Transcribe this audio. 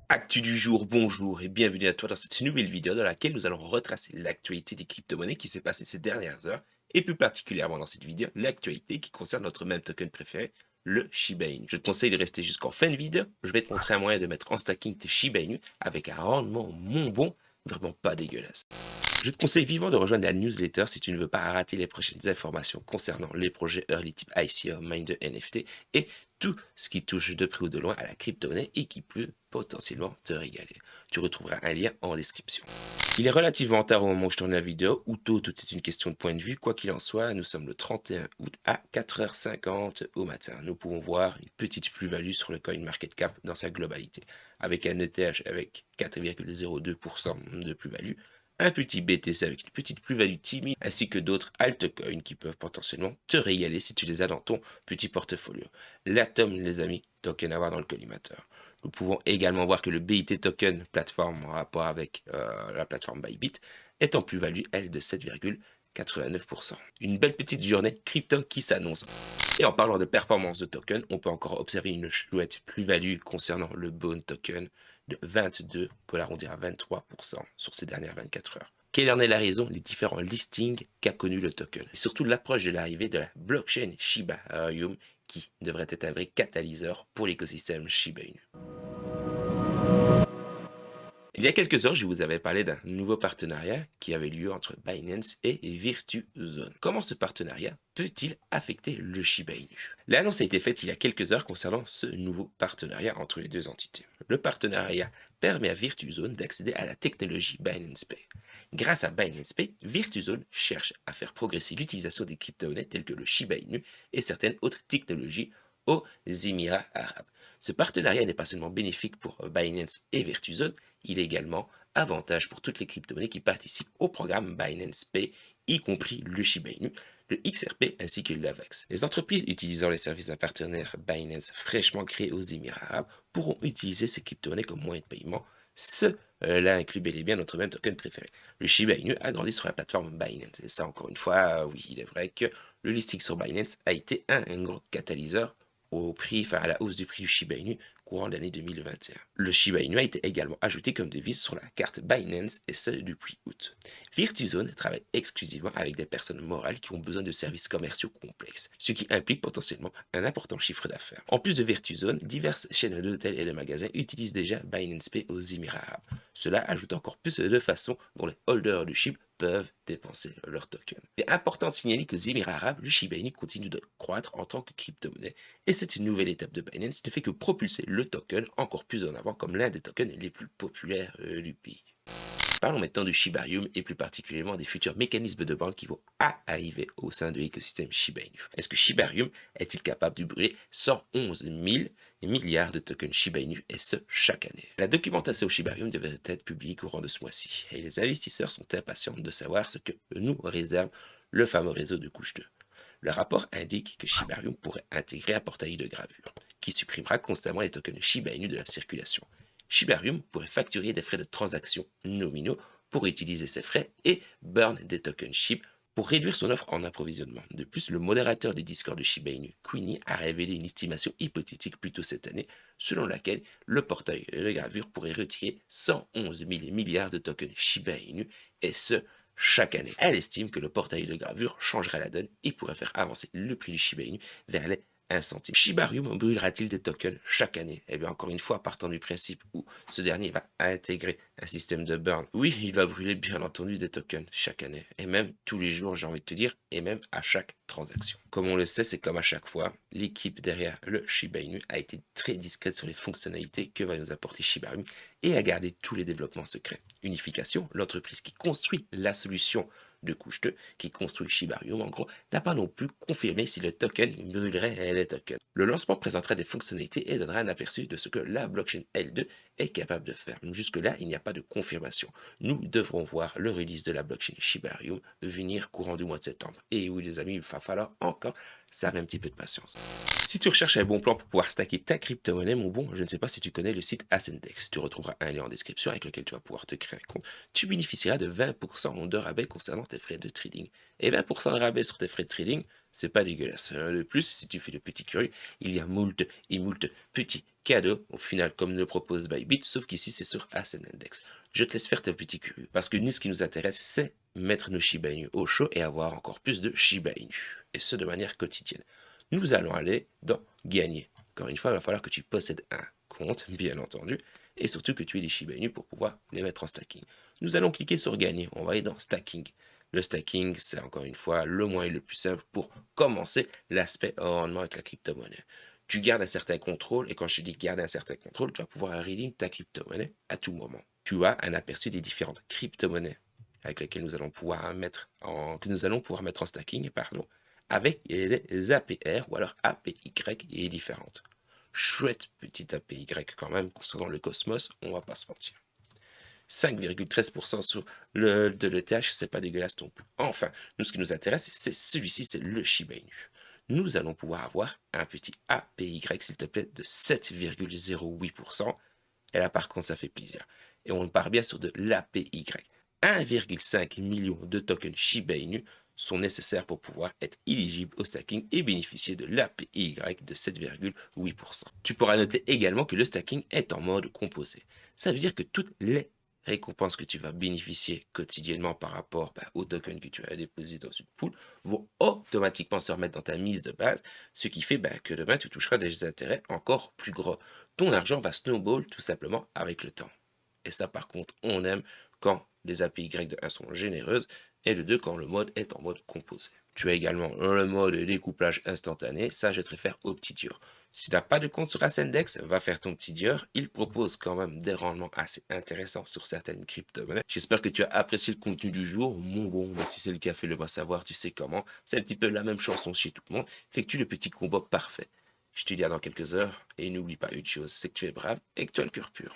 Actu du jour, bonjour et bienvenue à toi dans cette nouvelle vidéo dans laquelle nous allons retracer l'actualité des crypto-monnaies qui s'est passée ces dernières heures et plus particulièrement dans cette vidéo, l'actualité qui concerne notre même token préféré, le Shiba Inu. Je te conseille de rester jusqu'en fin de vidéo, je vais te montrer un moyen de mettre en stacking tes Shiba Inu avec un rendement bon, vraiment pas dégueulasse. Je te conseille vivement de rejoindre la newsletter si tu ne veux pas rater les prochaines informations concernant les projets early type ICO, Miner, NFT et tout ce qui touche de près ou de loin à la crypto-monnaie et qui peut potentiellement te régaler. Tu retrouveras un lien en description. Il est relativement tard au moment où je tourne la vidéo, ou tôt, tout est une question de point de vue. Quoi qu'il en soit, nous sommes le 31 août à 4h50 au matin. Nous pouvons voir une petite plus-value sur le CoinMarketCap dans sa globalité, avec un ETH avec 4,02% de plus-value, un petit BTC avec une petite plus-value timide, ainsi que d'autres altcoins qui peuvent potentiellement te régaler si tu les as dans ton petit portfolio. L'Atom, les amis, token à voir dans le collimateur. Nous pouvons également voir que le BIT token, plateforme en rapport avec la plateforme Bybit, est en plus-value, elle, de 7,89%. Une belle petite journée crypto qui s'annonce. Et en parlant de performance de token, on peut encore observer une chouette plus-value concernant le Bone token de 22, on peut l'arrondir à 23% sur ces dernières 24 heures. Quelle en est la raison? Les différents listings qu'a connu le token. Et surtout l'approche de l'arrivée de la blockchain Shiba Inu qui devrait être un vrai catalyseur pour l'écosystème Shiba Inu. Il y a quelques heures, je vous avais parlé d'un nouveau partenariat qui avait lieu entre Binance et Virtuzone. Comment ce partenariat peut-il affecter le Shiba Inu? L'annonce a été faite il y a quelques heures concernant ce nouveau partenariat entre les deux entités. Le partenariat permet à Virtuzone d'accéder à la technologie Binance Pay. Grâce à Binance Pay, Virtuzone cherche à faire progresser l'utilisation des crypto-monnaies telles que le Shiba Inu et certaines autres technologies aux Émirats arabes. Ce partenariat n'est pas seulement bénéfique pour Binance et Virtuzone, il est également avantage pour toutes les crypto-monnaies qui participent au programme Binance Pay, y compris le Shiba Inu, le XRP ainsi que l'AVAX. Les entreprises utilisant les services d'un partenaire Binance fraîchement créé aux Émirats arabes pourront utiliser ces crypto-monnaies comme moyen de paiement. Cela inclut bel et bien notre même token préféré. Le Shiba Inu a grandi sur la plateforme Binance. Et ça, encore une fois, oui, il est vrai que le listing sur Binance a été un gros catalyseur au prix, enfin à la hausse du prix du Shiba Inu courant de l'année 2021. Le Shiba Inu a été également ajouté comme devise sur la carte Binance et ce depuis août. Virtuzone travaille exclusivement avec des personnes morales qui ont besoin de services commerciaux complexes, ce qui implique potentiellement un important chiffre d'affaires. En plus de Virtuzone, diverses chaînes d'hôtels et de magasins utilisent déjà Binance Pay aux Émirats arabes. Cela ajoute encore plus de façons dont les holders du SHIB peuvent dépenser leur token. Il est important de signaler qu'aux Émirats arabes, le Shiba Inu continue de croître en tant que crypto-monnaie et cette nouvelle étape de Binance ne fait que propulser le token encore plus en avant comme l'un des tokens les plus populaires du pays. Parlons maintenant du Shiba Inu et plus particulièrement des futurs mécanismes de banque qui vont arriver au sein de l'écosystème Shiba Inu. Est-ce que Shiba Inu est-il capable de brûler 111 000 milliards de tokens Shiba Inu et ce chaque année? La documentation Shiba Inu devrait être publiée courant de ce mois-ci et les investisseurs sont impatients de savoir ce que nous réserve le fameux réseau de couche 2. Le rapport indique que Shiba Inu pourrait intégrer un portail de gravure qui supprimera constamment les tokens Shiba Inu de la circulation. Shiba Inu pourrait facturer des frais de transaction nominaux pour utiliser ces frais et burn des tokens SHIB pour réduire son offre en approvisionnement. De plus, le modérateur du Discord de Shiba Inu, Queenie, a révélé une estimation hypothétique plus tôt cette année, selon laquelle le portail de gravure pourrait retirer 111 000 milliards de tokens Shiba Inu, et ce, chaque année. Elle estime que le portail de gravure changerait la donne et pourrait faire avancer le prix du Shiba Inu vers les 1 centime. Shiba Inu brûlera-t-il des tokens chaque année? Eh bien, encore une fois, partant du principe où ce dernier va intégrer un système de burn, oui, il va brûler bien entendu des tokens chaque année, et même tous les jours, j'ai envie de te dire, et même à chaque transaction. Comme on le sait, c'est comme à chaque fois, l'équipe derrière le Shiba Inu a été très discrète sur les fonctionnalités que va nous apporter Shiba Inu et a gardé tous les développements secrets. Unification, l'entreprise qui construit la solution de couche 2, qui construit Shiba Inu en gros, n'a pas non plus confirmé si le token brûlerait les tokens. Le lancement présenterait des fonctionnalités et donnera un aperçu de ce que la blockchain L2 est capable de faire. Jusque-là, il n'y a pas de confirmation. Nous devrons voir le release de la blockchain Shiba Inu venir courant du mois de septembre. Et oui les amis, il va falloir encore ça met un petit peu de patience. Si tu recherches un bon plan pour pouvoir stacker ta crypto-monnaie, mon bon, je ne sais pas si tu connais le site Ascendex. Tu retrouveras un lien en description avec lequel tu vas pouvoir te créer un compte. Tu bénéficieras de 20% de rabais concernant tes frais de trading. Et 20% de rabais sur tes frais de trading, c'est pas dégueulasse. De plus, si tu fais le petit curieux, il y a moult et moult petits cadeaux, au final, comme le propose Bybit, sauf qu'ici, c'est sur Ascend Index. Je te laisse faire tes petits curieux, parce que nous, ce qui nous intéresse, c'est mettre nos Shiba Inu au chaud et avoir encore plus de Shiba Inu, et ce, de manière quotidienne. Nous allons aller dans Gagner. Encore une fois, il va falloir que tu possèdes un compte, bien entendu, et surtout que tu aies des Shiba Inu pour pouvoir les mettre en stacking. Nous allons cliquer sur Gagner, on va aller dans Stacking. Le stacking, c'est encore une fois le moyen le plus simple pour commencer l'aspect rendement avec la crypto-monnaie. Tu gardes un certain contrôle, et quand je dis garder un certain contrôle, tu vas pouvoir redeem ta crypto-monnaie à tout moment. Tu as un aperçu des différentes crypto-monnaies avec lesquelles nous allons pouvoir mettre en stacking, avec les APR ou alors APY et différentes. Chouette petite APY quand même, concernant le Cosmos, on va pas se mentir. 5,13% sur de l'ETH, c'est pas dégueulasse non plus. Enfin, nous, ce qui nous intéresse, c'est celui-ci, c'est le Shiba Inu. Nous allons pouvoir avoir un petit APY, s'il te plaît, de 7,08%. Et là, par contre, ça fait plaisir. Et on part bien sur de l'APY. 1,5 million de tokens Shiba Inu sont nécessaires pour pouvoir être éligibles au stacking et bénéficier de l'APY de 7,8%. Tu pourras noter également que le stacking est en mode composé. Ça veut dire que toutes les récompenses que tu vas bénéficier quotidiennement par rapport aux tokens que tu as déposés dans une pool vont automatiquement se remettre dans ta mise de base, ce qui fait que demain tu toucheras des intérêts encore plus gros. Ton argent va snowball tout simplement avec le temps. Et ça par contre on aime quand les APY de 1 sont généreuses et de 2 quand le mode est en mode composé. Tu as également le mode découplage instantané, ça je te réfère au petit Dior. Si tu n'as pas de compte sur Ascendex, va faire ton petit Dior. Il propose quand même des rendements assez intéressants sur certaines crypto-monnaies. J'espère que tu as apprécié le contenu du jour. Mon bon, mais si c'est le cas, fais-le-moi savoir, tu sais comment. C'est un petit peu la même chanson chez tout le monde. Effectue le petit combo parfait. Je te dis à dans quelques heures. Et n'oublie pas une chose, c'est que tu es brave et que tu as le cœur pur.